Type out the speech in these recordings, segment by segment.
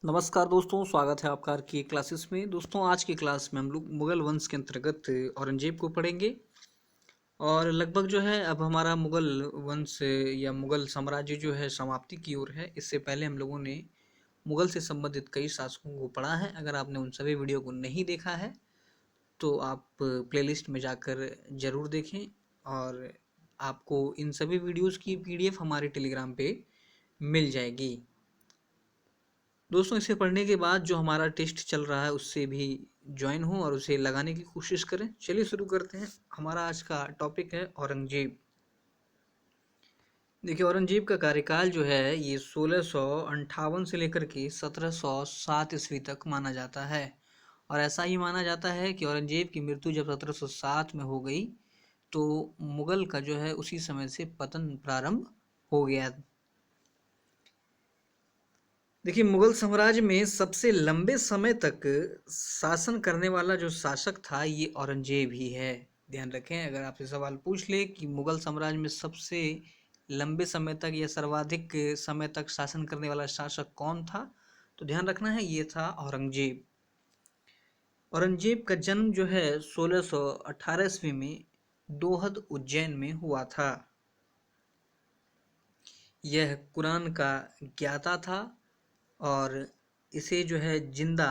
नमस्कार दोस्तों, स्वागत है आपका की क्लासेस में। दोस्तों, आज की क्लास में हम लोग मुगल वंश के अंतर्गत औरंगजेब को पढ़ेंगे। और लगभग जो है अब हमारा मुगल वंश या मुगल साम्राज्य जो है समाप्ति की ओर है। इससे पहले हम लोगों ने मुगल से संबंधित कई शासकों को पढ़ा है। अगर आपने उन सभी वीडियो को नहीं देखा है तो आप प्लेलिस्ट में जाकर ज़रूर देखें। और आपको इन सभी वीडियोस की पीडीएफ हमारे टेलीग्राम पे मिल जाएगी। दोस्तों, इसे पढ़ने के बाद जो हमारा टेस्ट चल रहा है उससे भी ज्वाइन हो और उसे लगाने की कोशिश करें। चलिए शुरू करते हैं। हमारा आज का टॉपिक है औरंगजेब। देखिए, औरंगजेब का कार्यकाल जो है ये 1658 से लेकर के 1707 ईस्वी तक माना जाता है। और ऐसा ही माना जाता है कि औरंगजेब की मृत्यु जब 1707 में हो गई तो मुगल का जो है उसी समय से पतन प्रारंभ हो गया। देखिए, मुगल साम्राज्य में सबसे लंबे समय तक शासन करने वाला जो शासक था ये औरंगजेब ही है। ध्यान रखें, अगर आपसे सवाल पूछ ले कि मुगल साम्राज्य में सबसे लंबे समय तक या सर्वाधिक समय तक शासन करने वाला शासक कौन था, तो ध्यान रखना है ये था औरंगजेब। औरंगजेब का जन्म जो है 1618 ईस्वी में दोहद उज्जैन में हुआ था। यह कुरान का ज्ञाता था और इसे जो है जिंदा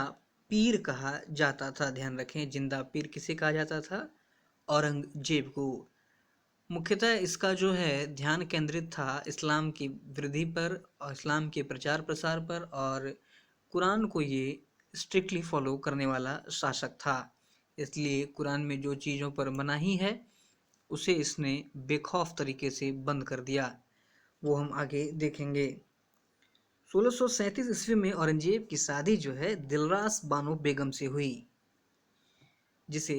पीर कहा जाता था। ध्यान रखें, जिंदा पीर किसे कहा जाता था? औरंगजेब को। मुख्यतः इसका जो है ध्यान केंद्रित था इस्लाम की वृद्धि पर और इस्लाम के प्रचार प्रसार पर, और कुरान को ये स्ट्रिक्टली फॉलो करने वाला शासक था। इसलिए कुरान में जो चीज़ों पर मनाही है उसे इसने बेखौफ तरीके से बंद कर दिया। वो हम आगे देखेंगे। 1637 ईस्वी में औरंगजेब की शादी जो है दिलरास बानो बेगम से हुई, जिसे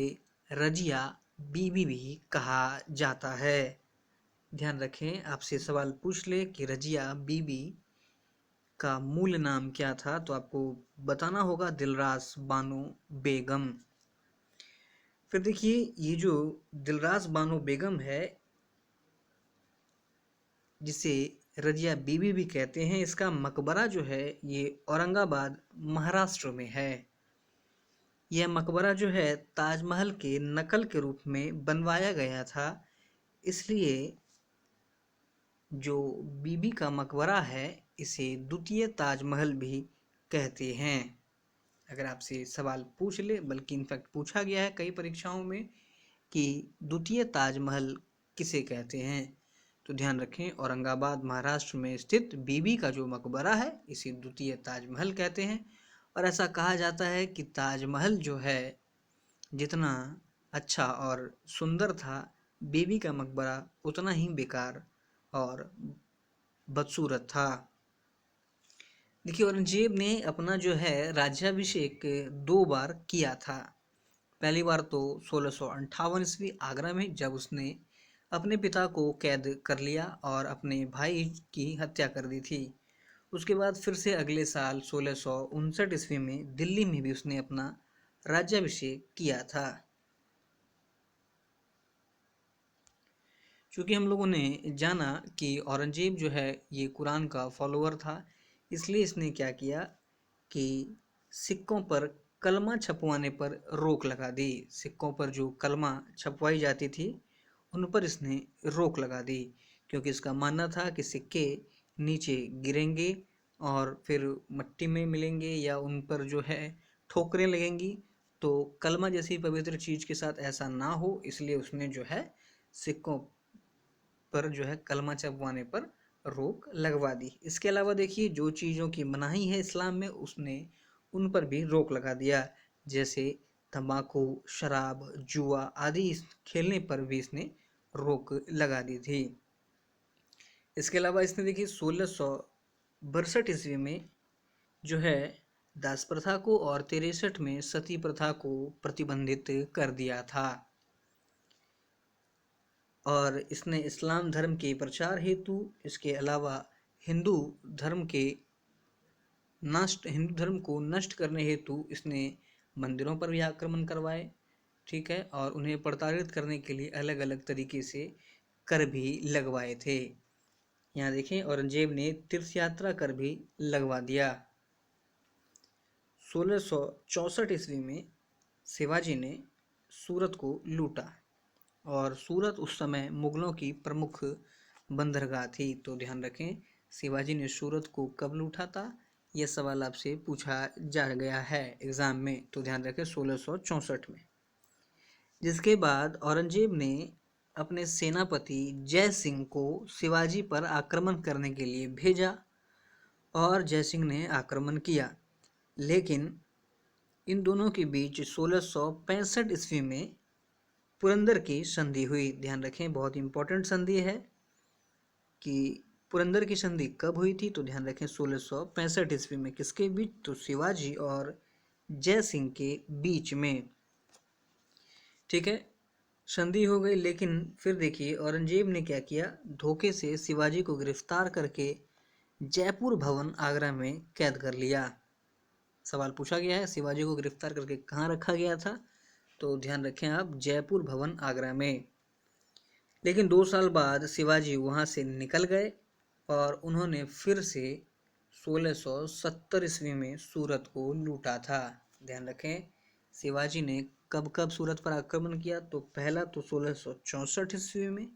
रजिया बीबी भी कहा जाता है। ध्यान रखें, आपसे सवाल पूछ ले कि रजिया बीबी का मूल नाम क्या था, तो आपको बताना होगा दिलरास बानो बेगम। फिर देखिए, ये जो दिलरास बानो बेगम है, जिसे रजिया बीबी भी कहते हैं, इसका मकबरा जो है ये औरंगाबाद महाराष्ट्र में है। यह मकबरा जो है ताजमहल के नकल के रूप में बनवाया गया था। इसलिए जो बीबी का मकबरा है इसे द्वितीय ताजमहल भी कहते हैं। अगर आपसे सवाल पूछ ले, बल्कि इनफैक्ट पूछा गया है कई परीक्षाओं में कि द्वितीय ताजमहल किसे कहते हैं, तो ध्यान रखें औरंगाबाद महाराष्ट्र में स्थित बीबी का जो मकबरा है इसे द्वितीय ताजमहल कहते हैं। और ऐसा कहा जाता है कि ताजमहल जो है जितना अच्छा और सुंदर था, बीबी का मकबरा उतना ही बेकार और बदसूरत था। देखिए, औरंगजेब ने अपना जो है राज्याभिषेक 2 बार किया था। पहली बार तो 1658 ईस्वी आगरा में, जब उसने अपने पिता को कैद कर लिया और अपने भाई की हत्या कर दी थी। उसके बाद फिर से अगले साल 1659 ईस्वी में दिल्ली में भी उसने अपना राज्याभिषेक किया था। चूँकि हम लोगों ने जाना कि औरंगजेब जो है ये कुरान का फॉलोअर था, इसलिए इसने क्या किया कि सिक्कों पर कलमा छपवाने पर रोक लगा दी। सिक्कों पर जो कलमा छपवाई जाती थी उन पर इसने रोक लगा दी, क्योंकि इसका मानना था कि सिक्के नीचे गिरेंगे और फिर मिट्टी में मिलेंगे या उन पर जो है ठोकरें लगेंगी, तो कलमा जैसी पवित्र चीज़ के साथ ऐसा ना हो, इसलिए उसने जो है सिक्कों पर जो है कलमा छपवाने पर रोक लगवा दी। इसके अलावा देखिए, जो चीज़ों की मनाही है इस्लाम में उसने उन पर भी रोक लगा दिया, जैसे तंबाकू, शराब, जुआ आदि खेलने पर भी इसने रोक लगा दी थी। इसके अलावा इसने देखिए 1662 ईस्वी में जो है दास प्रथा को और 63 में सती प्रथा को प्रतिबंधित कर दिया था। और इसने इस्लाम धर्म के प्रचार हेतु, इसके अलावा हिंदू हिंदू धर्म को नष्ट करने हेतु इसने मंदिरों पर भी आक्रमण करवाए। ठीक है, और उन्हें प्रताड़ित करने के लिए अलग अलग तरीके से कर भी लगवाए थे। यहाँ देखें, औरंगजेब ने तीर्थ यात्रा कर भी लगवा दिया। 1664 ईस्वी में शिवाजी ने सूरत को लूटा और सूरत उस समय मुगलों की प्रमुख बंदरगाह थी। तो ध्यान रखें, शिवाजी ने सूरत को कब लूटा था, यह सवाल आपसे पूछा जा गया है एग्जाम में। तो ध्यान रखें 1664 में। जिसके बाद औरंगजेब ने अपने सेनापति जय सिंह को शिवाजी पर आक्रमण करने के लिए भेजा और जय सिंह ने आक्रमण किया, लेकिन इन दोनों के बीच 1665 ईस्वी में पुरंदर की संधि हुई। ध्यान रखें, बहुत इंपॉर्टेंट संधि है कि पुरंदर की संधि कब हुई थी। तो ध्यान रखें 1665 ईस्वी में। किसके बीच, तो शिवाजी और जय सिंह के बीच में। ठीक है, संधि हो गई, लेकिन फिर देखिए औरंगजेब ने क्या किया, धोखे से शिवाजी को गिरफ्तार करके जयपुर भवन आगरा में कैद कर लिया। सवाल पूछा गया है शिवाजी को गिरफ्तार करके कहाँ रखा गया था, तो ध्यान रखें आप, जयपुर भवन आगरा में। लेकिन 2 साल बाद शिवाजी वहाँ से निकल गए और उन्होंने फिर से 1670 ईस्वी में सूरत को लूटा था। ध्यान रखें, शिवाजी ने कब कब सूरत पर आक्रमण किया, तो पहला तो 1664 ईस्वी में,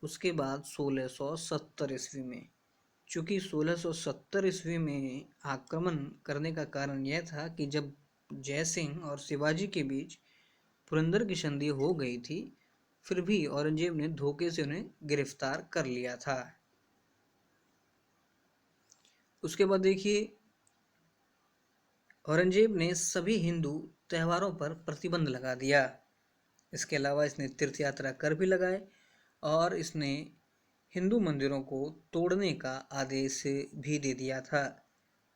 उसके बाद 1670 ईस्वी में। चूँकि 1670 ईस्वी में आक्रमण करने का कारण यह था कि जब जय सिंह और शिवाजी के बीच पुरंदर की संधि हो गई थी, फिर भी औरंगजेब ने धोखे से उन्हें गिरफ्तार कर लिया था। उसके बाद देखिए औरंगजेब ने सभी हिंदू त्योहारों पर प्रतिबंध लगा दिया। इसके अलावा इसने तीर्थ यात्रा कर भी लगाए और इसने हिंदू मंदिरों को तोड़ने का आदेश भी दे दिया था।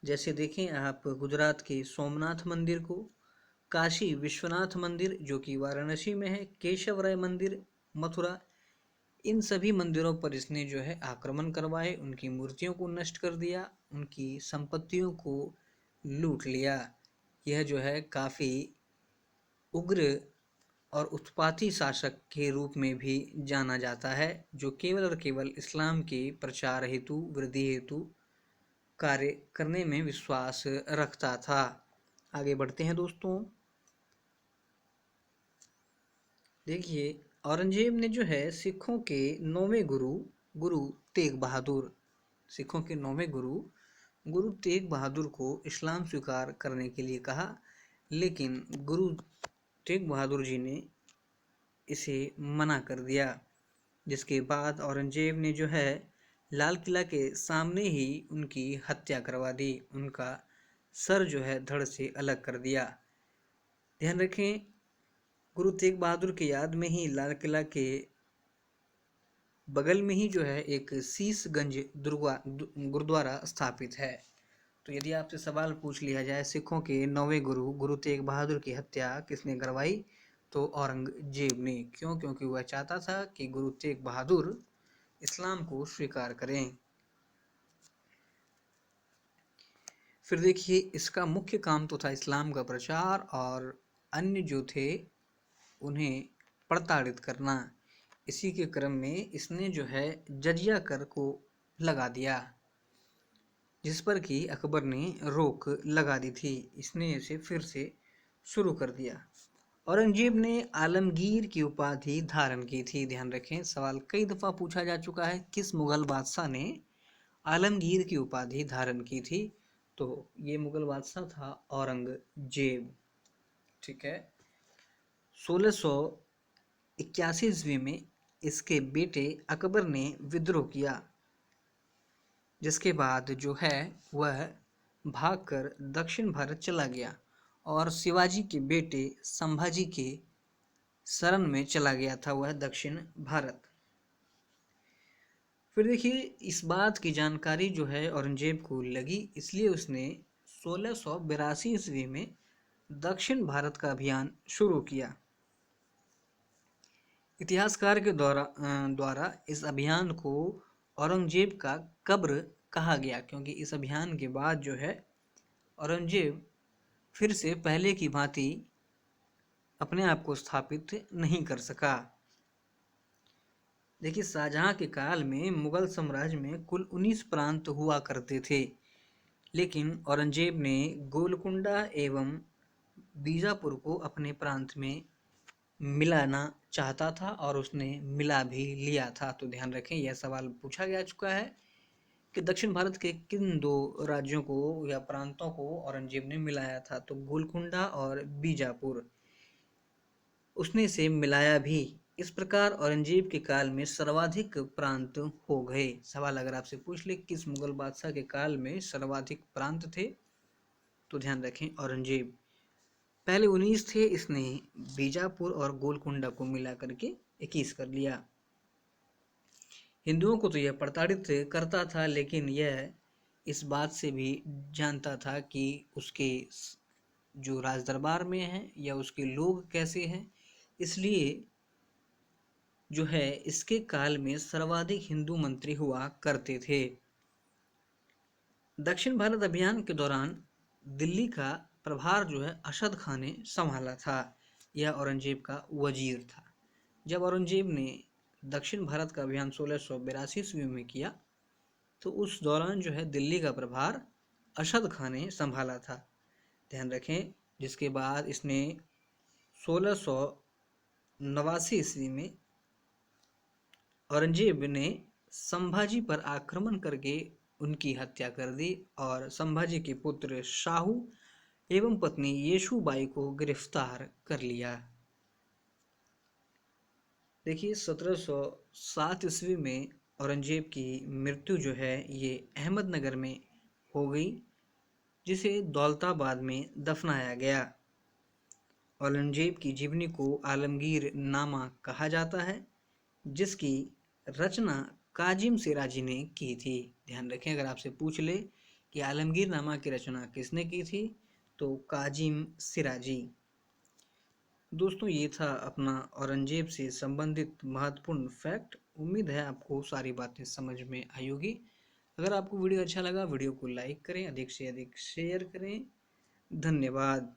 जैसे देखें आप गुजरात के सोमनाथ मंदिर को, काशी विश्वनाथ मंदिर जो कि वाराणसी में है, केशव राय मंदिर मथुरा, इन सभी मंदिरों पर इसने जो है आक्रमण करवाए, उनकी मूर्तियों को नष्ट कर दिया, उनकी संपत्तियों को लूट लिया। यह जो है काफ़ी उग्र और उत्पाती शासक के रूप में भी जाना जाता है, जो केवल और केवल इस्लाम के प्रचार हेतु, वृद्धि हेतु कार्य करने में विश्वास रखता था। आगे बढ़ते हैं दोस्तों। देखिए औरंगजेब ने जो है सिखों के 9वें गुरु गुरु तेग बहादुर, सिखों के 9वें गुरु तेग बहादुर को इस्लाम स्वीकार करने के लिए कहा, लेकिन गुरु तेग बहादुर जी ने इसे मना कर दिया। जिसके बाद औरंगजेब ने जो है लाल किला के सामने ही उनकी हत्या करवा दी, उनका सर जो है धड़ से अलग कर दिया। ध्यान रखें, गुरु तेग बहादुर की याद में ही लाल किला के बगल में ही जो है एक शीशगंज गुरुद्वारा स्थापित है। तो यदि आपसे सवाल पूछ लिया जाए सिखों के 9वें गुरु तेग बहादुर की हत्या किसने करवाई, तो औरंगजेब ने। क्यों? क्योंकि वह चाहता था कि गुरु तेग बहादुर इस्लाम को स्वीकार करें। फिर देखिए इसका मुख्य काम तो था इस्लाम का प्रचार और अन्य जो थे उन्हें प्रताड़ित करना। इसी के क्रम में इसने जो है जजिया कर को लगा दिया, जिस पर कि अकबर ने रोक लगा दी थी। इसने इसे फिर से शुरू कर दिया। औरंगजेब ने आलमगीर की उपाधि धारण की थी। ध्यान रखें, सवाल कई दफ़ा पूछा जा चुका है, किस मुगल बादशाह ने आलमगीर की उपाधि धारण की थी, तो ये मुगल बादशाह था औरंगजेब। ठीक है, 1681 ईस्वी में इसके बेटे अकबर ने विद्रोह किया, जिसके बाद जो है वह भागकर दक्षिण भारत चला गया और शिवाजी के बेटे संभाजी के शरण में चला गया था वह दक्षिण भारत। फिर देखिए इस बात की जानकारी जो है औरंगजेब को लगी, इसलिए उसने 1682 ईस्वी में दक्षिण भारत का अभियान शुरू किया। इतिहासकार के द्वारा इस अभियान को औरंगजेब का कब्र कहा गया, क्योंकि इस अभियान के बाद जो है औरंगजेब फिर से पहले की भांति अपने आप को स्थापित नहीं कर सका। देखिए शाहजहां के काल में मुगल साम्राज्य में कुल 19 प्रांत हुआ करते थे, लेकिन औरंगजेब ने गोलकुंडा एवं बीजापुर को अपने प्रांत में मिलाना चाहता था और उसने मिला भी लिया था। तो ध्यान रखें, यह सवाल पूछा जा चुका है कि दक्षिण भारत के किन दो राज्यों को या प्रांतों को औरंगजेब ने मिलाया था। तो गोलकुंडा और बीजापुर, उसने इसे मिलाया भी। इस प्रकार औरंगजेब के काल में सर्वाधिक प्रांत हो गए। सवाल अगर आपसे पूछ ले किस मुगल बादशाह के काल में सर्वाधिक प्रांत थे, तो ध्यान रखें औरंगजेब। पहले 19 थे, इसने बीजापुर और गोलकुंडा को मिला करके 21 कर लिया। हिंदुओं को तो यह प्रताड़ित करता था, लेकिन यह इस बात से भी जानता था कि उसके जो राज दरबार में है या उसके लोग कैसे हैं, इसलिए जो है इसके काल में सर्वाधिक हिंदू मंत्री हुआ करते थे। दक्षिण भारत अभियान के दौरान दिल्ली का प्रभार जो है अशद खान ने संभाला था। यह औरंगजेब का वजीर था। जब औरंगजेब ने दक्षिण भारत का अभियान 1682 ईस्वी में किया, तो उस दौरान जो है दिल्ली का प्रभार अशद खान ने संभाला था। ध्यान रखें, जिसके बाद इसने 1689 ईस्वी में औरंगजेब ने संभाजी पर आक्रमण करके उनकी हत्या कर दी और संभाजी के पुत्र शाहू एवं पत्नी येशूबाई को गिरफ्तार कर लिया। देखिए 1707 ईस्वी में औरंगजेब की मृत्यु जो है ये अहमदनगर में हो गई, जिसे दौलताबाद में दफनाया गया। औरंगजेब की जीवनी को आलमगीर नामा कहा जाता है, जिसकी रचना काजिम सिराजी ने की थी। ध्यान रखें, अगर आपसे पूछ ले कि आलमगीर नामा की रचना किसने की थी, तो काजिम सिराजी। दोस्तों, ये था अपना औरंगजेब से संबंधित महत्वपूर्ण फैक्ट। उम्मीद है आपको सारी बातें समझ में आई होगी। अगर आपको वीडियो अच्छा लगा, वीडियो को लाइक करें, अधिक से अधिक शेयर करें। धन्यवाद।